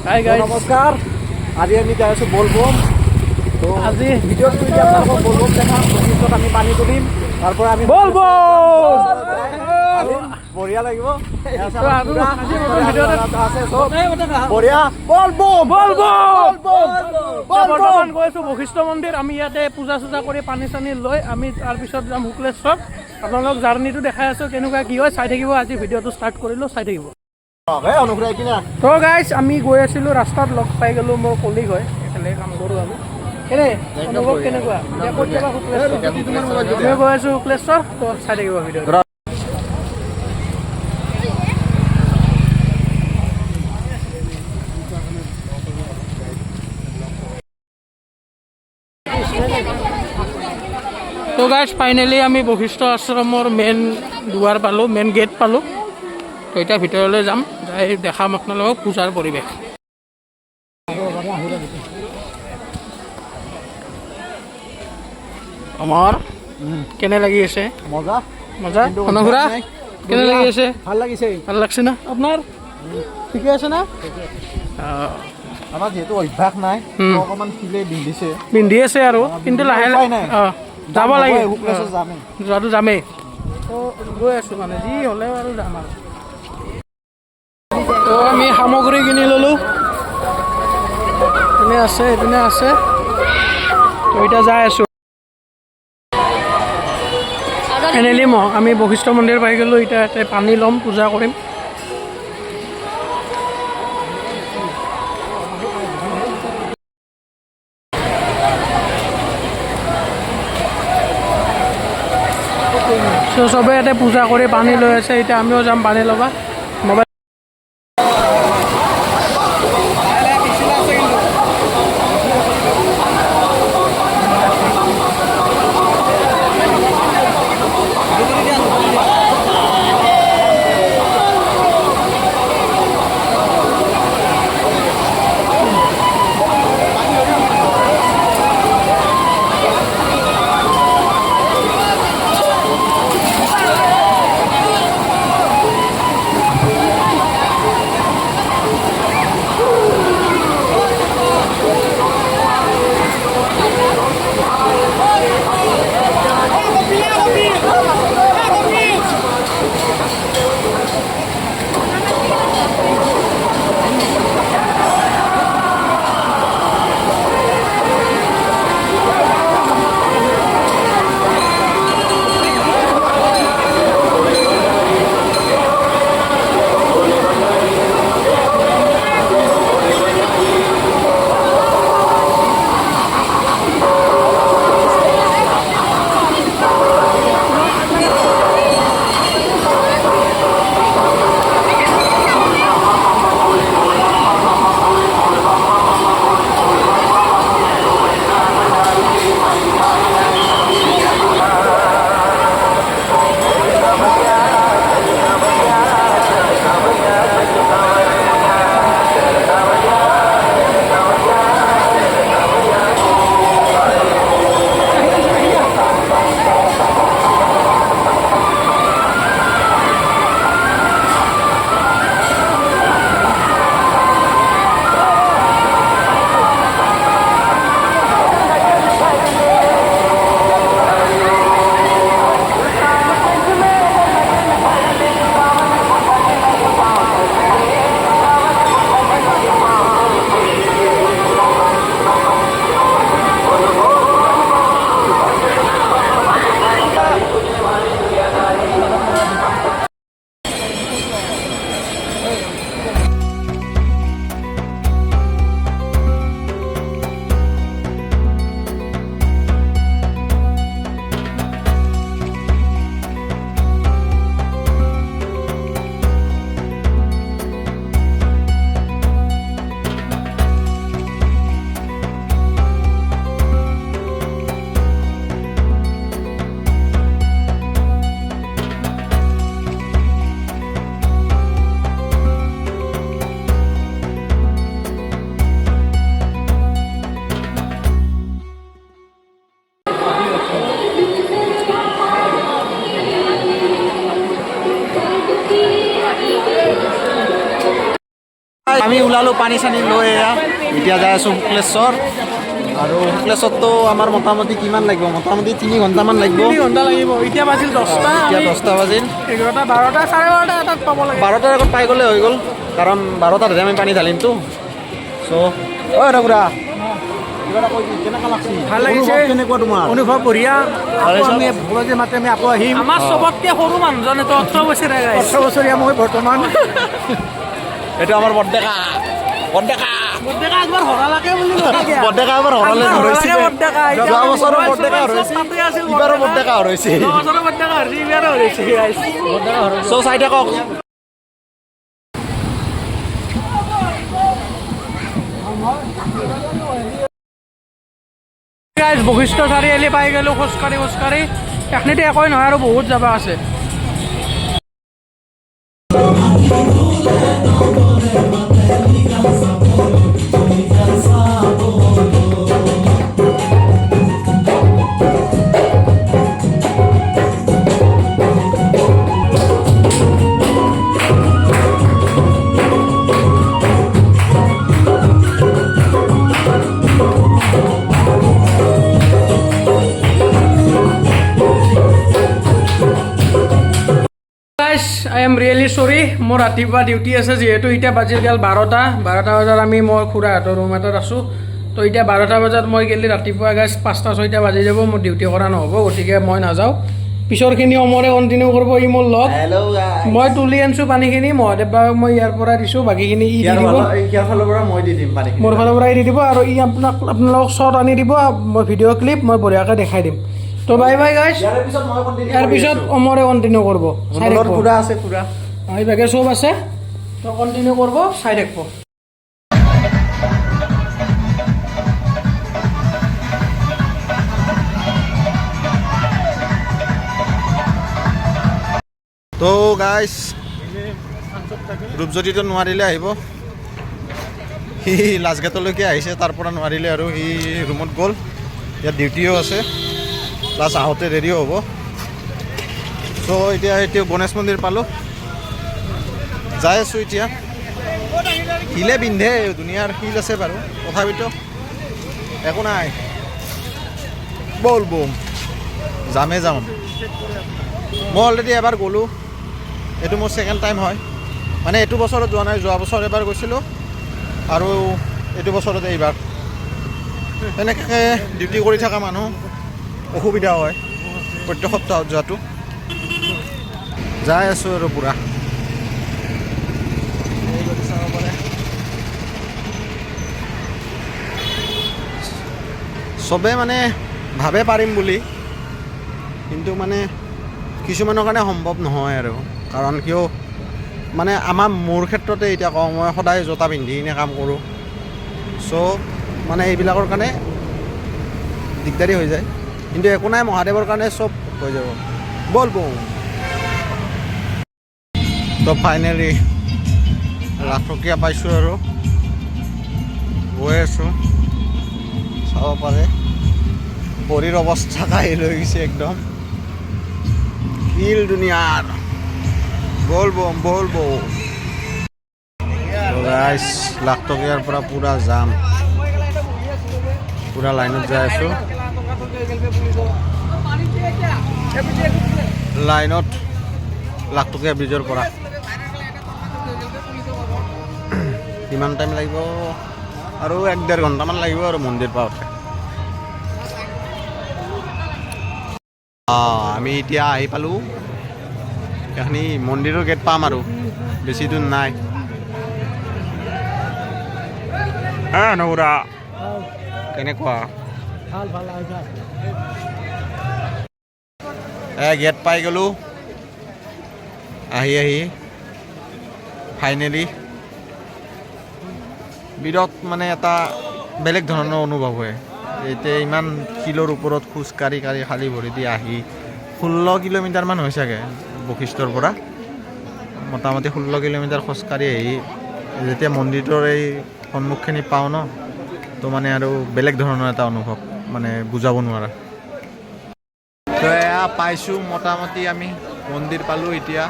Hi guys, নমস্কাৰ। আজি আমি যাই আছোঁ বলবম। তো আজি ভিডিঅ'টো এতিয়া আপোনালোকক বলবম দেখাম। বশিষ্ঠত আমি পানী তুলিম, তাৰ পৰা আমি বলবম বঢ়িয়া লাগিব। বঢ়িয়া বলবম বলবম। বলবম বৰ্তমান গৈ আছোঁ বশিষ্ঠ মন্দিৰ। আমি ইয়াতে পূজা চূজা কৰি পানী চানী লৈ আমি তাৰপিছত যাম শুক্লেশ্বৰ। আপোনালোক জাৰ্ণিটো দেখাই আছোঁ কেনেকুৱা কি হয়, চাই থাকিব। আজি ভিডিঅ'টো ষ্টাৰ্ট কৰিলোঁ, চাই থাকিব। অনুগ্ৰহ কিনা তো গাইজ আমি গৈ আছিলোঁ, ৰাস্তাত লগ পাই গ'লোঁ। মোৰ কলিগ হয়, একেলগে কাম কৰোঁ আমি। কেনে অনুভৱ কেনেকুৱা? এতিয়া ক'ত যাবা? শুক্লেশ্বৰ। আমি গৈ আছোঁ শুক্লেশ্বৰ, তো চাই থাকিব ভিডিঅ'। তো গাইজ ফাইনেলি আমি বশিষ্ঠ আশ্ৰমৰ মেইন দুৱাৰ পালোঁ, মেইন গেট পালোঁ। তো এতিয়া ভিতৰলৈ যাম, যাই দেখাম আপোনালোকক পূজাৰ পৰিৱেশ। আমাৰ কেনে লাগি আছে? মজা মজা অনুসুৰা কেনে লাগি আছে? ভাল লাগিছে। ভাল লাগছে না আপোনাৰ? ঠিকে আছে না? আমাৰ যিহেতু অভ্যাস নাই, অকণমান শিলে বিন্ধিছে, পিন্ধি আছে আৰু, কিন্তু লাহে লাহে যাব লাগে। শুক্লেশ্বৰ যামেই। যোৱাটো যামেই। তো গৈ আছোঁ মানে, যি হ'লেও আৰু যাম আৰু। তো আমি সামগ্ৰী কিনি ল'লোঁ। এইপিনে আছে, এইপিনে আছে। তো এতিয়া যাই আছোঁ। ফাইনেলি আমি বশিষ্ঠ মন্দিৰ পাই গ'লোঁ। এতিয়া ইয়াতে পানী ল'ম, পূজা কৰিম। চবেই ইয়াতে পূজা কৰি পানী লৈ আছে। এতিয়া আমিও যাম পানী ল'বা। মোবাইল আমি ওলালোঁ পানী চানী লৈ এয়া এতিয়া যাই আছোঁ শুক্লেশ্বৰ আৰু শুক্লেশ্বৰতো আমাৰ মোটামুটি কিমান লাগিব মোটামুটি 3 ঘণ্টামান লাগিব 3 ঘণ্টা লাগিব এতিয়া বাজিল 10টা এতিয়া 10টা বাজিল 11টা 12টা 12:30 এটাত পাব লাগে 12টাৰ আগত পাই গ'লে হৈ গ'ল কাৰণ 12টাতহে আমি পানী ঢালিমতো চ' ঐ ৰঘুৰা ভাল লাগিছে কেনেকুৱা তোমাৰ অনুভৱ বঢ়িয়া আমি ভোলজে মাতে আমি আকৌ আহিম আমাৰ চবতকে সৰু মানুহজন এইটো 18 বছৰীয়া 18 বছৰীয়া মই বৰ্তমান এইটো আমাৰ বৰডেকা বৰডেকা বৰডেকা একবাৰ হৰালাকে বুলি বৰডেকা এবাৰ হৰালে ধৰিছে যোৱা বছৰৰ বৰডেকা হৰাইছে এইবাৰো বৰডেকা হৰাইছে চ' চাই থাকক বশিষ্ঠ চাৰিআলি পাই গ'লোঁ খোজকাঢ়ি এখনিতে একোৱে নহয় আৰু বহুত যাবা আছে আই এম ৰিয়েলি চৰি মোৰ ৰাতিপুৱা ডিউটি আছে যিহেতু এতিয়া বাজিল গ'ল 12টা বজাত মই খুৰাহঁতৰ ৰুম এটাত আছোঁ তো এতিয়া 12টা বজাত মই গ'লে ৰাতিপুৱা গাইছ 5টা 6টা বাজি যাব মোৰ ডিউটি কৰা নহ'ব গতিকে মই নাযাওঁ পিছৰখিনি অমৰে কণ্টিনিউ কৰিব ই মোৰ লগ মই তুলি আনিছোঁ পানীখিনি মহাদেৱ বাবুক মই ইয়াৰ পৰা দিছোঁ বাকীখিনি ই দি দিব ইয়াৰ ফালৰ পৰা মই দি দিম পানী মোৰ ফালৰ পৰা দি দিব আৰু ই আপোনালোকক শ্বট আনি দিব মই ভিডিঅ' ক্লিপ মই বঢ়িয়াকৈ দেখাই দিম তো বাই বাই গাইছ ইয়াৰ পিছত অমৰে কণ্টিনিউ কৰিব পুৰা আছে পুৰা এইভাগে চব আছে তো কণ্টিনিউ কৰিব চাই থাকিব তো গাইছ ৰূপজ্যোতিটো নোৱাৰিলে আহিব সি লাষ্টগেটলৈকে আহিছে তাৰ পৰা নোৱাৰিলে আৰু সি ৰুমত গ'ল ইয়াত ডিউটিও আছে প্লাছ আহোঁতে দেৰিও হ'ব চ' এতিয়া গণেশ মন্দিৰ পালোঁ যাই আছোঁ এতিয়া শিলে পিন্ধে দুনিয়াৰ শিল আছে বাৰু তথাপিতো একো নাই ব'ল ব'ম যামে যাম মই অলৰেডি এবাৰ গ'লোঁ এইটো মোৰ ছেকেণ্ড টাইম হয় মানে এইটো বছৰত যোৱা নাই যোৱা বছৰ এবাৰ গৈছিলোঁ আৰু এইটো বছৰতে এইবাৰ তেনেকৈ ডিউটি কৰি থকা মানুহ অসুবিধা হয় প্ৰত্যেক সপ্তাহত যোৱাটো যাই আছোঁ আৰু পূৰা চাব পাৰে চবে মানে ভাবে পাৰিম বুলি কিন্তু মানে কিছুমানৰ কাৰণে সম্ভৱ নহয় আৰু কাৰণ কিয় মানে মোৰ ক্ষেত্ৰতে এতিয়া কওঁ মই সদায় জোতা পিন্ধি কিনে কাম কৰোঁ চ' মানে এইবিলাকৰ কাৰণে দিগদাৰী হৈ যায় কিন্তু একো নাই মহাদেৱৰ কাৰণে চব হৈ যাব ব'ল ব'ল তো ফাইনেলি লাখটকীয়া পাইছোঁ আৰু গৈ আছোঁ চাব পাৰে ভৰিৰ অৱস্থা কাঢ়ি লৈ গৈছে একদম শিল দুনিয়াৰ ব'ল ব'ম ব'ল ব'ম গাইছ লাখটকীয়াৰ পৰা পূৰা যাম পূৰা লাইনত যাই আছোঁ লাইনত লাখটকীয়া ব্ৰিজৰ পৰা কিমান টাইম লাগিব আৰু 1-1.5 ঘণ্টামান লাগিব আৰু মন্দিৰ পাওঁতে আমি এতিয়া আহি পালোঁ এইখিনি মন্দিৰৰ গেট পাম আৰু বেছি দূৰ নাই নৌৰা কেনেকুৱা গেট পাই গ'লোঁ আহি ফাইনেলি বিৰাট মানে এটা বেলেগ ধৰণৰ অনুভৱ হয় এতিয়া ইমান শিলৰ ওপৰত খোজকাঢ়ি খালী ভৰি দি আহি 16 কিলোমিটাৰমান হৈ চাগে বশিষ্ঠৰ পৰা মোটামুটি 16 কিলোমিটাৰ খোজকাঢ়ি আহি যেতিয়া মন্দিৰটোৰ এই সন্মুখখিনি পাওঁ ন তো মানে আৰু বেলেগ ধৰণৰ এটা অনুভৱ মানে বুজাব নোৱাৰা তো এয়া পাইছোঁ মোটামুটি আমি মন্দিৰ পালোঁ এতিয়া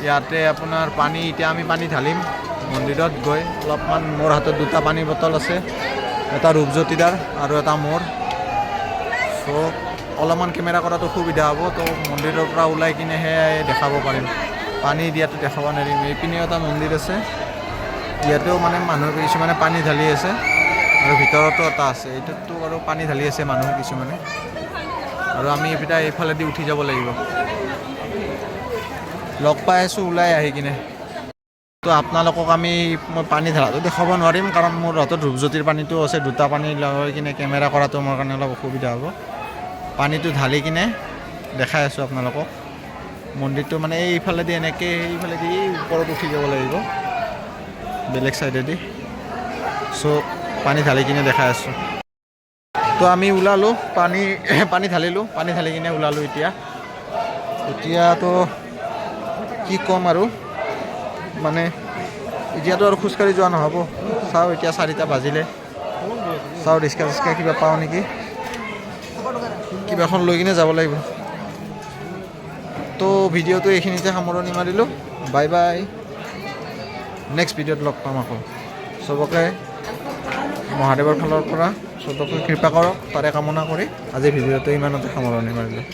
ইয়াতে আপোনাৰ পানী এতিয়া আমি পানী ঢালিম মন্দিৰত গৈ অলপমান মোৰ হাতত 2টা পানীৰ বটল আছে, এটা ৰূপজ্যোতিদাৰ আৰু এটা মোৰ। চ' অলপমান কেমেৰা কৰাটো সুবিধা হ'ব, তো মন্দিৰৰ পৰা ওলাই কিনেহে দেখাব পাৰিম, পানী দিয়াটো দেখাব নোৱাৰিম। এইপিনেও এটা মন্দিৰ আছে, ইয়াতেও মানে মানুহ কিছুমানে পানী ঢালি আছে, আৰু ভিতৰতো এটা আছে, এইটোতো আৰু পানী ঢালি আছে মানুহ কিছুমানে। আৰু আমি এইফালেদি উঠি যাব লাগিব। লগ পাই আছোঁ ওলাই আহি কিনে। তো আপোনালোকক মই পানী ঢালাটো দেখাব নোৱাৰিম, কাৰণ মোৰ হাতত ৰূপজ্যোতিৰ পানীটো আছে, 2টা পানী লৈ কিনে কেমেৰা কৰাটো মোৰ কাৰণে অলপ অসুবিধা হ'ব। পানীটো ঢালি কিনে দেখাই আছোঁ আপোনালোকক। মন্দিৰটো মানে এইফালেদি এনেকৈ এইফালেদি ওপৰত উঠি যাব লাগিব, বেলেগ চাইডেদি। চ' পানী ঢালি কিনে দেখাই আছোঁ। তো আমি ওলালোঁ, পানী ঢালিলোঁ, পানী ঢালি কিনে ওলালোঁ। এতিয়াতো কি ক'ম আৰু, মানে এতিয়াতো আৰু খোজকাঢ়ি যোৱা নহ'ব। চাওঁ এতিয়া 4টা বাজিলে, চাওঁ ৰিক্সা চিক্সা কিবা পাওঁ নেকি, কিবা এখন লৈ কিনে যাব লাগিব। তো ভিডিঅ'টো এইখিনিতে সামৰণি মাৰিলোঁ। বাই বাই, নেক্সট ভিডিঅ'ত লগ পাম আকৌ। চবকে মহাদেৱৰ ফালৰ পৰা চবকে কৃপা কৰক, তাৰে কামনা কৰি আজিৰ ভিডিঅ'টো ইমানতে সামৰণি মাৰিলোঁ।